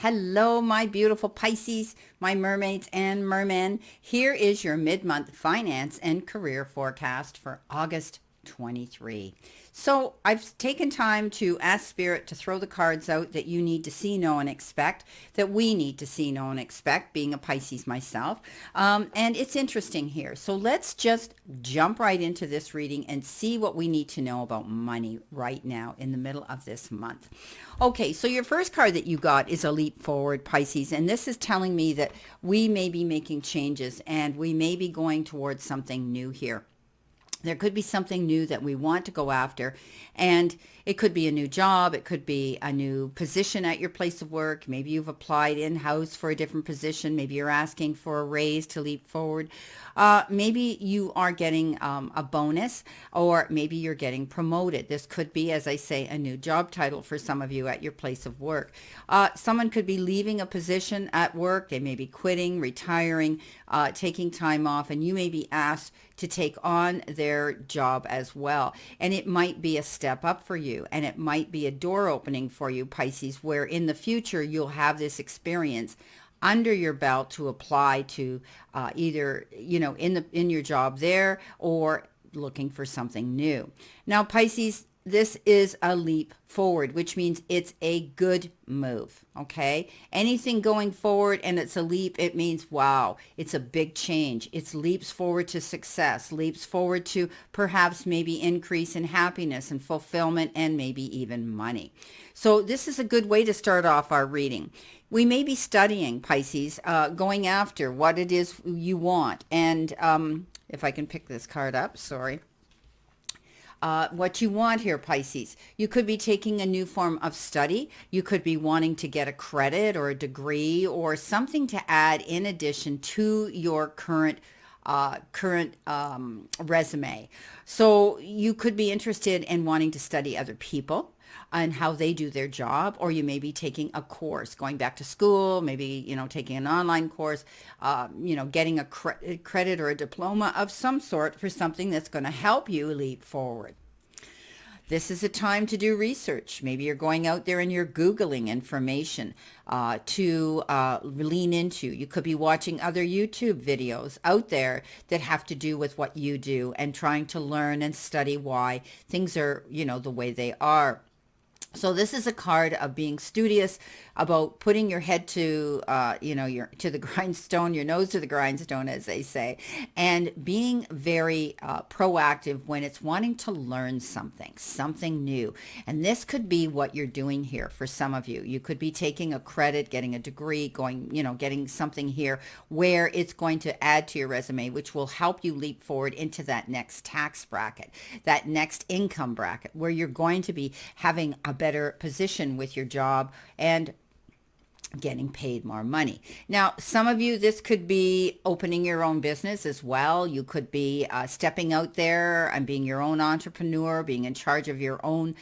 Hello, my beautiful Pisces, my mermaids and mermen. Here is your mid-month finance and career forecast for August 23. So I've taken time to ask Spirit to throw the cards out that you need to see, know, and expect, that we need to see, know, and expect, being a Pisces myself. And it's interesting here. So let's just jump right into this reading and see what we need to know about money right now in the middle of this month. Okay, so your first card that you got is a leap forward, Pisces, and this is telling me that we may be making changes and we may be going towards something new here. There could be something new that we want to go after, and it could be a new job. It could be a new position at your place of work. Maybe you've applied in-house for a different position. Maybe you're asking for a raise to leap forward. Maybe you are getting a bonus, or maybe you're getting promoted. This could be, as I say, a new job title for some of you at your place of work. Someone could be leaving a position at work. They may be quitting, retiring, taking time off, and you may be asked to take on their job as well. And it might be a step up for you, and it might be a door opening for you, Pisces, where in the future you'll have this experience under your belt to apply to either, in your job there, or looking for something new. Now, Pisces, this is a leap forward, which means it's a good move, okay? Anything going forward and it's a leap, it means, wow, it's a big change. It's leaps forward to success, leaps forward to perhaps maybe increase in happiness and fulfillment, and maybe even money. So this is a good way to start off our reading. We may be studying, Pisces, going after what it is you want. And if I can pick this card up, sorry. What you want here, Pisces. You could be taking a new form of study. You could be wanting to get a credit or a degree or something to add in addition to your current resume. So you could be interested in wanting to study other people and how they do their job, or you may be taking a course, going back to school, maybe, taking an online course, getting a credit or a diploma of some sort for something that's going to help you leap forward. This is a time to do research. Maybe you're going out there and you're Googling information to lean into. You could be watching other YouTube videos out there that have to do with what you do and trying to learn and study why things are, the way they are. So this is a card of being studious about putting your head to, to the grindstone, your nose to the grindstone, as they say, and being very proactive when it's wanting to learn something new. And this could be what you're doing here for some of you. You could be taking a credit, getting a degree, getting something here where it's going to add to your resume, which will help you leap forward into that next tax bracket, that next income bracket, where you're going to be having a better position with your job and getting paid more money. Now, some of you, this could be opening your own business as well. You could be stepping out there and being your own entrepreneur, being in charge of your own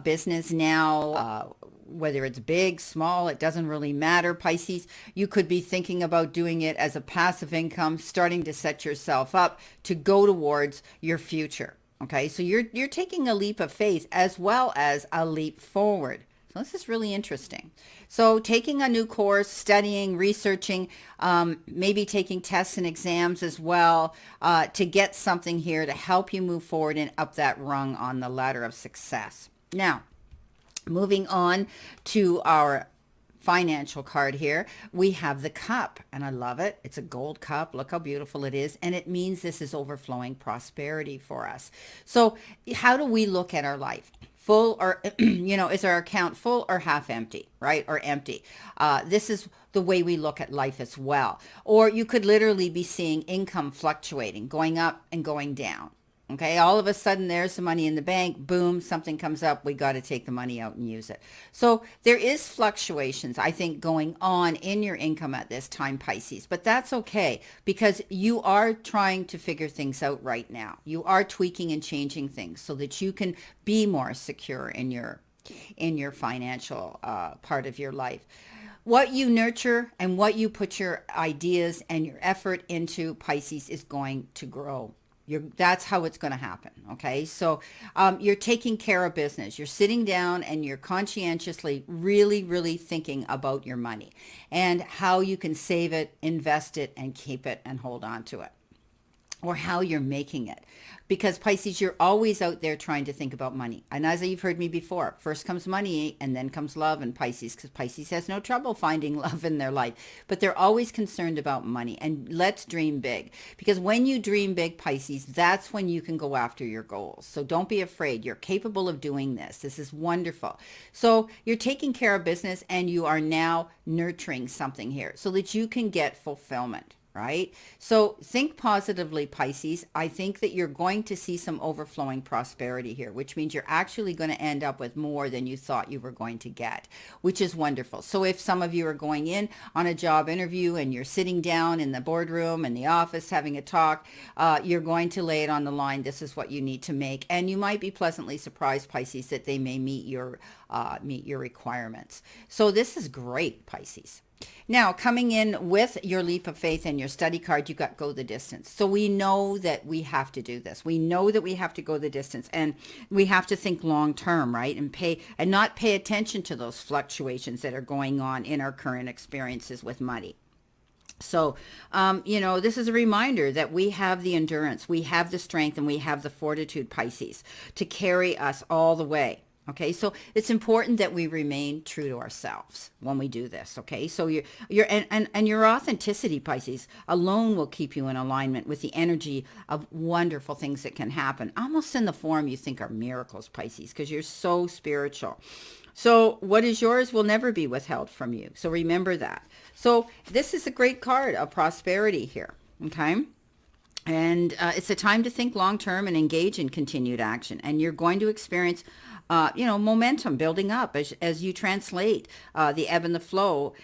business now. Whether it's big, small, it doesn't really matter, Pisces. You could be thinking about doing it as a passive income, starting to set yourself up to go towards your future. Okay, so you're taking a leap of faith as well as a leap forward. So this is really interesting. So taking a new course, studying, researching, maybe taking tests and exams as well to get something here to help you move forward and up that rung on the ladder of success. Now, moving on to our financial card here, we have the cup, and I love it. It's a gold cup. Look how beautiful it is, and it means this is overflowing prosperity for us. So how do we look at our life? Full or, is our account full or half empty, right? Or empty. This is the way we look at life as well. Or you could literally be seeing income fluctuating, going up and going down. Okay, all of a sudden there's some money in the bank, boom, something comes up, we got to take the money out and use it. So there is fluctuations, I think, going on in your income at this time, Pisces, but that's okay because you are trying to figure things out right now. You are tweaking and changing things so that you can be more secure in your financial part of your life. What you nurture and what you put your ideas and your effort into, Pisces, is going to grow. That's how it's going to happen. Okay. So you're taking care of business. You're sitting down and you're conscientiously really, really thinking about your money and how you can save it, invest it, and keep it and hold on to it, or how you're making it. Because Pisces, you're always out there trying to think about money. And as you've heard me before, first comes money and then comes love in Pisces, because Pisces has no trouble finding love in their life. But they're always concerned about money. And let's dream big. Because when you dream big, Pisces, that's when you can go after your goals. So don't be afraid. You're capable of doing this. This is wonderful. So you're taking care of business and you are now nurturing something here so that you can get fulfillment. Right? So think positively, Pisces. I think that you're going to see some overflowing prosperity here, which means you're actually going to end up with more than you thought you were going to get, which is wonderful. So if some of you are going in on a job interview and you're sitting down in the boardroom in the office having a talk, you're going to lay it on the line. This is what you need to make. And you might be pleasantly surprised, Pisces, that they may meet your requirements. So this is great, Pisces. Now, coming in with your leap of faith and your study card, you got go the distance. So we know that we have to do this. We know that we have to go the distance, and we have to think long term, right? And not pay attention to those fluctuations that are going on in our current experiences with money. So, this is a reminder that we have the endurance, we have the strength, and we have the fortitude, Pisces, to carry us all the way. Okay, so it's important that we remain true to ourselves when we do this. Okay, so your authenticity, Pisces, alone will keep you in alignment with the energy of wonderful things that can happen, almost in the form you think are miracles, Pisces, because you're so spiritual. So what is yours will never be withheld from you. So remember that. So this is a great card of prosperity here. Okay. And it's a time to think long term and engage in continued action. And you're going to experience momentum building up as you translate the ebb and the flow,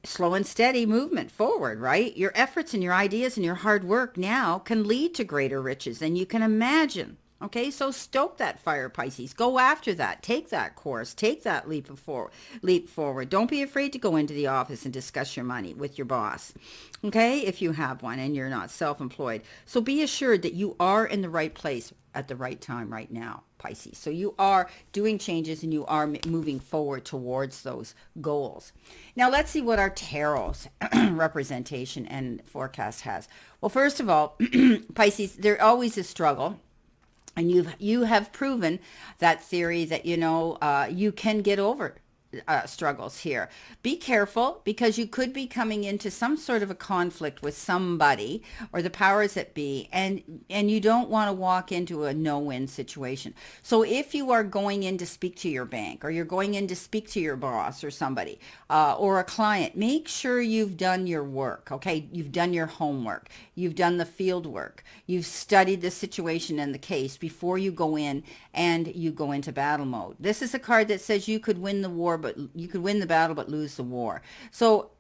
slow and steady movement forward, right? Your efforts and your ideas and your hard work now can lead to greater riches than you can imagine. Okay, so stoke that fire, Pisces. Go after that. Take that course. Take that leap forward. Don't be afraid to go into the office and discuss your money with your boss. Okay, if you have one and you're not self-employed. So be assured that you are in the right place at the right time right now, Pisces. So you are doing changes and you are moving forward towards those goals. Now let's see what our tarot's representation and forecast has. Well, first of all, Pisces, there always is struggle. And you have proven that theory that, you can get over struggles here. Be careful, because you could be coming into some sort of a conflict with somebody or the powers that be, and you don't want to walk into a no-win situation. So if you are going in to speak to your bank, or you're going in to speak to your boss or somebody, or a client, make sure you've done your work. Okay, you've done your homework, you've done the field work, you've studied the situation and the case before you go in and you go into battle mode. This is a card that says you could win the war, but you could win the battle but lose the war. So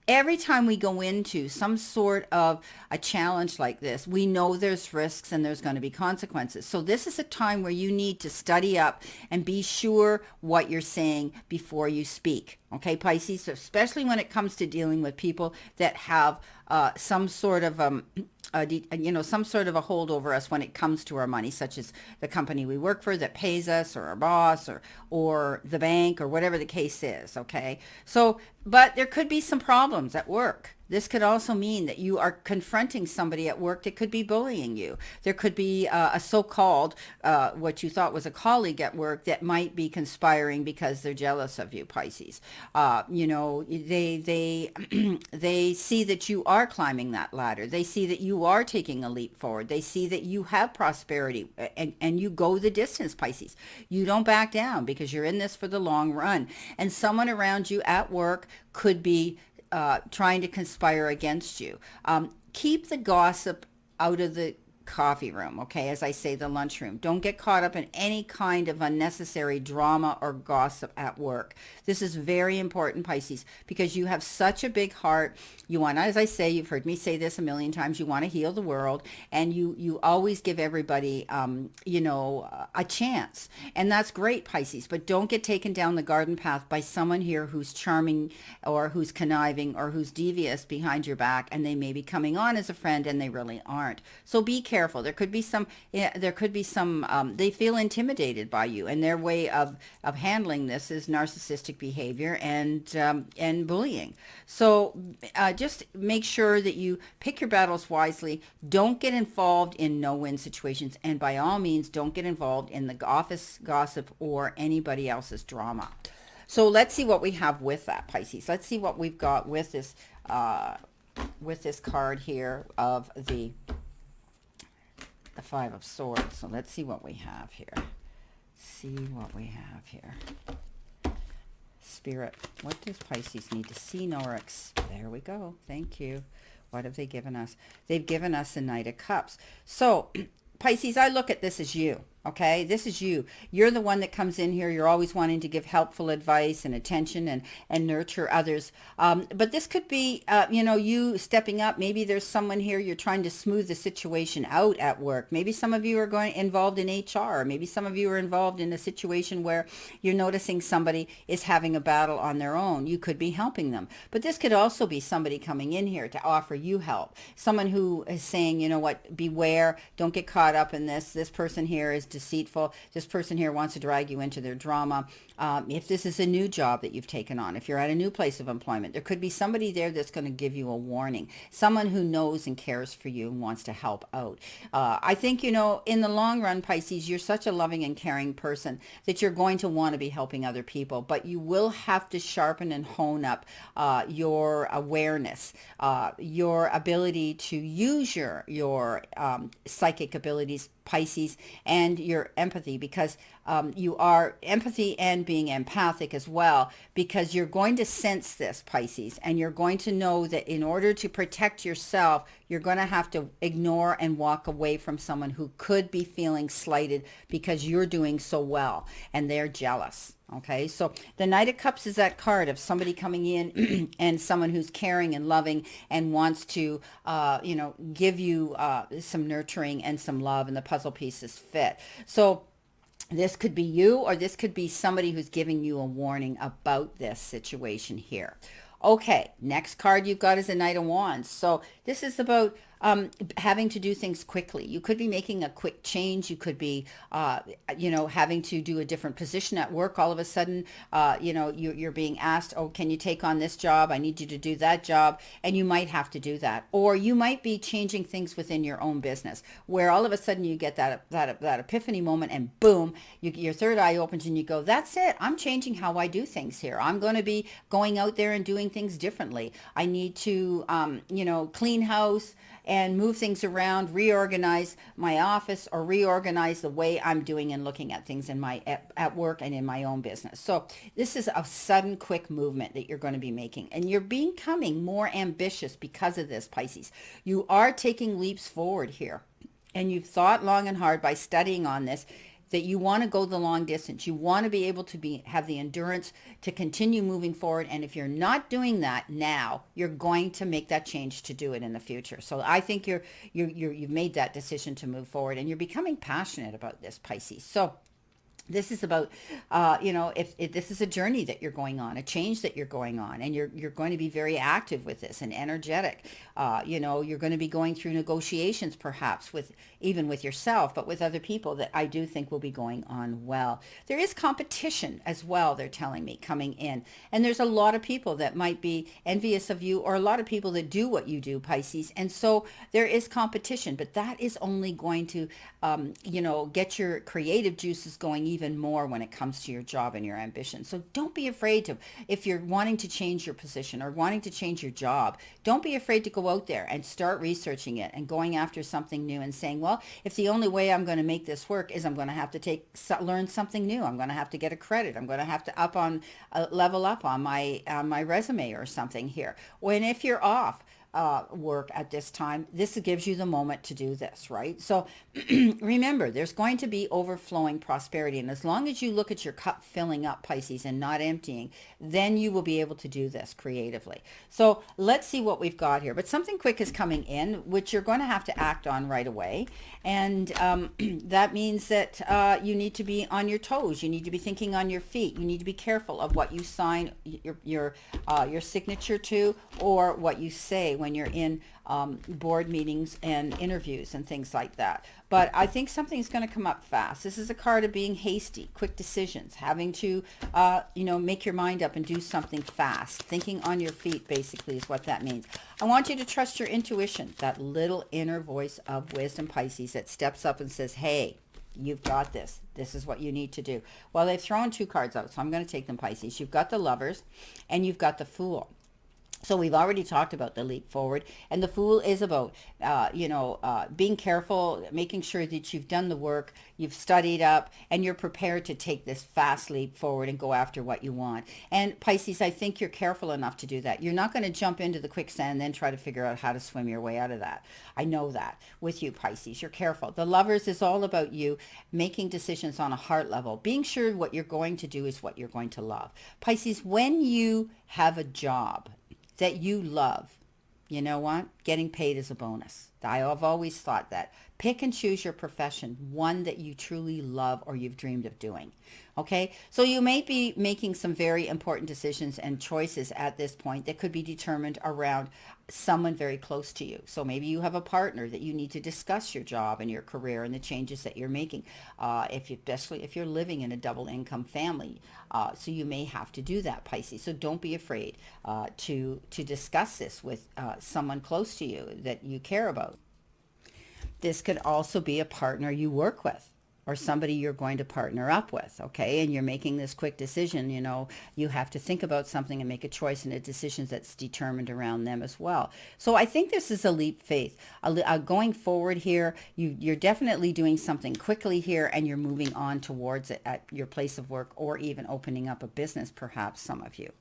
every time we go into some sort of a challenge like this, we know there's risks and there's going to be consequences. So this is a time where you need to study up and be sure what you're saying before you speak. Okay, Pisces, especially when it comes to dealing with people that have some sort of some sort of a hold over us when it comes to our money, such as the company we work for that pays us, or our boss, or the bank, or whatever the case is. Okay, so but there could be some problems at work. This could also mean that you are confronting somebody at work that could be bullying you. There could be a so-called, what you thought was a colleague at work that might be conspiring because they're jealous of you, Pisces. They they see that you are climbing that ladder. They see that you are taking a leap forward. They see that you have prosperity, and you go the distance, Pisces. You don't back down, because you're in this for the long run. And someone around you at work could be trying to conspire against you. Keep the gossip out of the coffee room, okay? As I say, the lunchroom. Don't get caught up in any kind of unnecessary drama or gossip at work. This is very important, Pisces, because you have such a big heart. You want, as I say, you've heard me say this a million times, you want to heal the world, and you always give everybody, a chance. And that's great, Pisces, but don't get taken down the garden path by someone here who's charming, or who's conniving, or who's devious behind your back, and they may be coming on as a friend and they really aren't. So be careful. careful. There could be some, yeah, there could be some, they feel intimidated by you, and their way of handling this is narcissistic behavior and bullying. So just make sure that you pick your battles wisely. Don't get involved in no-win situations, and by all means, don't get involved in the office gossip or anybody else's drama. So let's see what we have with that, Pisces. Let's see what we've got with this card here of the Five of Swords. So let's see what we have here. See what we have here. Spirit, what does Pisces need to see, Norix? There we go. Thank you. What have they given us? They've given us a Knight of Cups. So, Pisces, I look at this as you. Okay, this is you. You're the one that comes in here. You're always wanting to give helpful advice and attention and nurture others. But this could be, you stepping up. Maybe there's someone here you're trying to smooth the situation out at work. Maybe some of you are involved in HR. Maybe some of you are involved in a situation where you're noticing somebody is having a battle on their own. You could be helping them. But this could also be somebody coming in here to offer you help. Someone who is saying, you know what, beware, don't get caught up in this. This person here is deceitful. This person here wants to drag you into their drama. If this is a new job that you've taken on, if you're at a new place of employment, there could be somebody there that's going to give you a warning. Someone who knows and cares for you and wants to help out. I think, in the long run, Pisces, you're such a loving and caring person that you're going to want to be helping other people, but you will have to sharpen and hone up your awareness, your ability to use your psychic abilities, Pisces, and your empathy, because you are empathy and being empathic as well, because you're going to sense this, Pisces, and you're going to know that in order to protect yourself, you're going to have to ignore and walk away from someone who could be feeling slighted because you're doing so well and they're jealous. Okay, so the Knight of Cups is that card of somebody coming in and someone who's caring and loving and wants to, give you some nurturing and some love, and the puzzle pieces fit. So this could be you, or this could be somebody who's giving you a warning about this situation here. Okay, next card you've got is a Knight of Wands. So this is about having to do things quickly. You could be making a quick change. You could be, having to do a different position at work. All of a sudden, you're being asked, oh, can you take on this job? I need you to do that job. And you might have to do that. Or you might be changing things within your own business, where all of a sudden you get that epiphany moment, and boom, your third eye opens and you go, that's it. I'm changing how I do things here. I'm going to be going out there and doing things differently. I need to, clean house and move things around, reorganize my office, or reorganize the way I'm doing and looking at things in my at work and in my own business. So this is a sudden, quick movement that you're going to be making, and you're becoming more ambitious because of this, Pisces. You are taking leaps forward here, and you've thought long and hard by studying on this that you want to go the long distance. You want to be able to have the endurance to continue moving forward. And if you're not doing that now, you're going to make that change to do it in the future. So I think you've made that decision to move forward, and you're becoming passionate about this, Pisces. So this is about, if this is a journey that you're going on, a change that you're going on, and you're going to be very active with this and energetic. You're going to be going through negotiations, perhaps even with yourself, but with other people, that I do think will be going on well. There is competition as well, they're telling me, coming in. And there's a lot of people that might be envious of you, or a lot of people that do what you do, Pisces. And so there is competition, but that is only going to, get your creative juices going even more when it comes to your job and your ambition. So don't be afraid to, if you're wanting to change your position or wanting to change your job, don't be afraid to go out there and start researching it and going after something new and saying, well, if the only way I'm going to make this work is I'm going to have to learn something new, I'm going to have to get a credit, I'm going to have to level up on my resume or something here. When if you're off work at this time, this gives you the moment to do this, right? So remember, there's going to be overflowing prosperity. And as long as you look at your cup filling up, Pisces, and not emptying, then you will be able to do this creatively. So let's see what we've got here. But something quick is coming in, which you're going to have to act on right away. And that means that you need to be on your toes. You need to be thinking on your feet. You need to be careful of what you sign your signature to, or what you say when you're in board meetings and interviews and things like that. But I think something's going to come up fast. This is a card of being hasty, quick decisions, having to, make your mind up and do something fast. Thinking on your feet, basically, is what that means. I want you to trust your intuition, that little inner voice of wisdom, Pisces, that steps up and says, hey, you've got this. This is what you need to do. Well, they've thrown two cards out, so I'm going to take them, Pisces. You've got the Lovers and you've got the Fool. So we've already talked about the leap forward, and the Fool is about, being careful, making sure that you've done the work, you've studied up, and you're prepared to take this fast leap forward and go after what you want. And Pisces, I think you're careful enough to do that. You're not going to jump into the quicksand and then try to figure out how to swim your way out of that. I know that with you, Pisces. You're careful. The Lovers is all about you making decisions on a heart level, being sure what you're going to do is what you're going to love. Pisces, when you have a job that you love, you know what? Getting paid is a bonus. I've always thought that. Pick and choose your profession, one that you truly love or you've dreamed of doing. Okay? So you may be making some very important decisions and choices at this point that could be determined around someone very close to you. So maybe you have a partner that you need to discuss your job and your career and the changes that you're making, especially if you're living in a double income family. So you may have to do that, Pisces. So don't be afraid to discuss this with someone close to you that you care about. This could also be a partner you work with or somebody you're going to partner up with, okay? And you're making this quick decision, you have to think about something and make a choice and a decision that's determined around them as well. So I think this is a leap faith. Going forward here, you're definitely doing something quickly here and you're moving on towards it at your place of work or even opening up a business, perhaps some of you.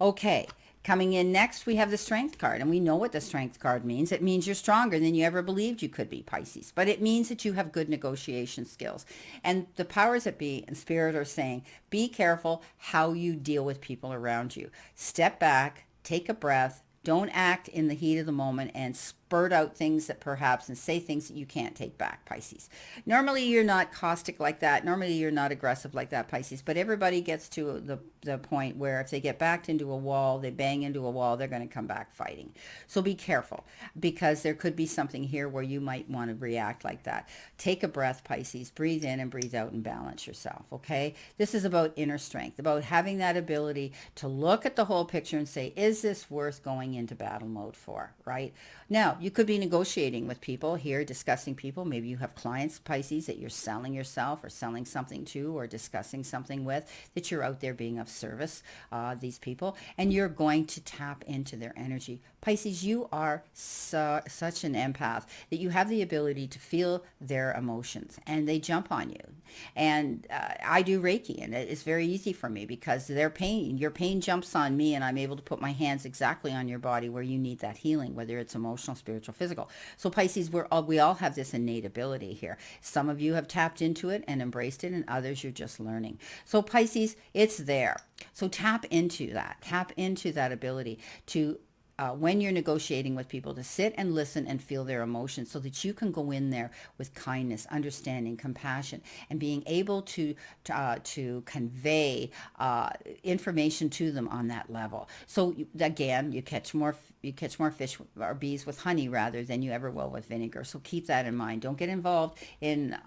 Okay. Coming in next, we have the Strength card, and we know what the Strength card means. It means you're stronger than you ever believed you could be, Pisces, but it means that you have good negotiation skills. And the powers that be and Spirit are saying, be careful how you deal with people around you. Step back, take a breath, don't act in the heat of the moment and spurt out things that perhaps and say things that you can't take back, Pisces. Normally you're not caustic like that. Normally you're not aggressive like that, Pisces. But everybody gets to the point where if they get backed into a wall, they bang into a wall, they're going to come back fighting. So be careful because there could be something here where you might want to react like that. Take a breath, Pisces. Breathe in and breathe out and balance yourself, okay? This is about inner strength, about having that ability to look at the whole picture and say, is this worth going into battle mode for, right? Now, you could be negotiating with people here, discussing people. Maybe you have clients, Pisces, that you're selling yourself or selling something to or discussing something with, that you're out there being of service, these people, and you're going to tap into their energy. Pisces, you are such an empath that you have the ability to feel their emotions and they jump on you. And I do Reiki and it's very easy for me because your pain jumps on me and I'm able to put my hands exactly on your body where you need that healing, whether it's emotional, spiritual, physical. So Pisces, we all have this innate ability here. Some of you have tapped into it and embraced it and others you're just learning. So Pisces, it's there. So tap into that. Tap into that ability to when you're negotiating with people, to sit and listen and feel their emotions so that you can go in there with kindness, understanding, compassion, and being able to convey information to them on that level. So again, you catch more fish or bees with honey rather than you ever will with vinegar. So keep that in mind. Don't get involved in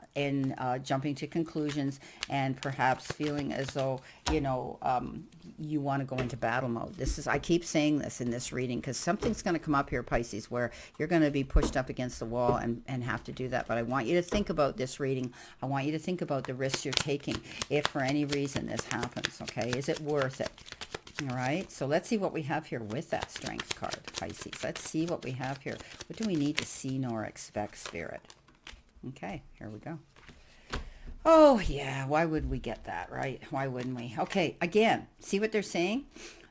jumping to conclusions and perhaps feeling as though you want to go into battle mode. I keep saying this in this reading because something's going to come up here, Pisces, where you're going to be pushed up against the wall and have to do that. But I want you to think about this reading. I want you to think about the risks you're taking if for any reason this happens, okay? Is it worth it? All right, so let's see what we have here with that Strength card, Pisces. Let's see what we have here. What do we need to see nor expect, Spirit? Okay, here we go. Oh, yeah, why would we get that, right? Why wouldn't we? Okay, again, see what they're saying?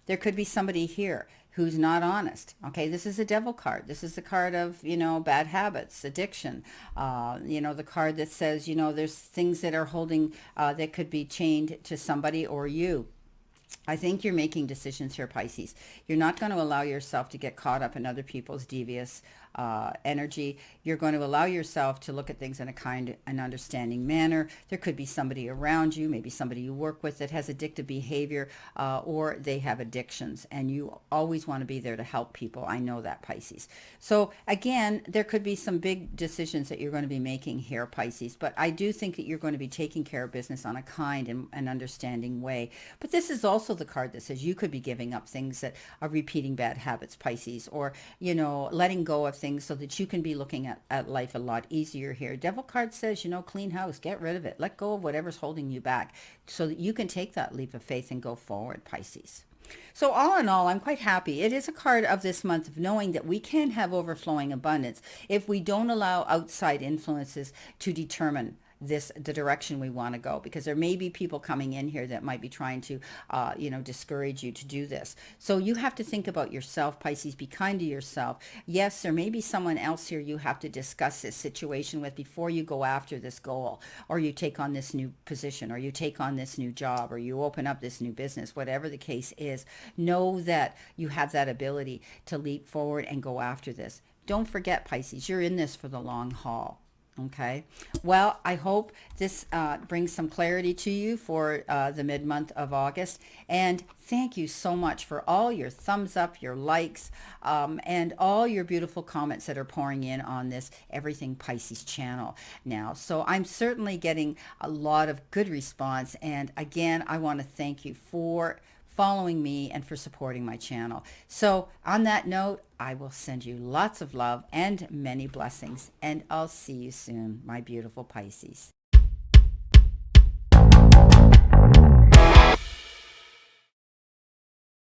There could be somebody here who's not honest. Okay, this is a Devil card. This is the card of, bad habits, addiction. The card that says, there's things that are holding, that could be chained to somebody or you. I think you're making decisions here, Pisces. You're not going to allow yourself to get caught up in other people's devious energy. You're going to allow yourself to look at things in a kind and understanding manner. There could be somebody around you, maybe somebody you work with that has addictive behavior, or they have addictions, and you always want to be there to help people. I know that, Pisces. So again, there could be some big decisions that you're going to be making here, Pisces, but I do think that you're going to be taking care of business on a kind and understanding way. But this is also the card that says you could be giving up things that are repeating bad habits, Pisces, or, letting go of things so that you can be looking at life a lot easier here. Devil card says, clean house, get rid of it, let go of whatever's holding you back so that you can take that leap of faith and go forward, Pisces. So all in all, I'm quite happy. It is a card of this month of knowing that we can have overflowing abundance if we don't allow outside influences to determine the direction we want to go, because there may be people coming in here that might be trying to discourage you to do this. So you have to think about yourself, Pisces. Be kind to yourself. Yes, there may be someone else here you have to discuss this situation with before you go after this goal, or you take on this new position, or you take on this new job, or you open up this new business. Whatever the case is, know that you have that ability to leap forward and go after this. Don't forget, Pisces, you're in this for the long haul. Okay. Well, I hope this brings some clarity to you for the mid-month of August. And thank you so much for all your thumbs up, your likes, and all your beautiful comments that are pouring in on this Everything Pisces channel now. So I'm certainly getting a lot of good response. And again, I want to thank you for following me and for supporting my channel. So on that note, I will send you lots of love and many blessings, and I'll see you soon, my beautiful Pisces.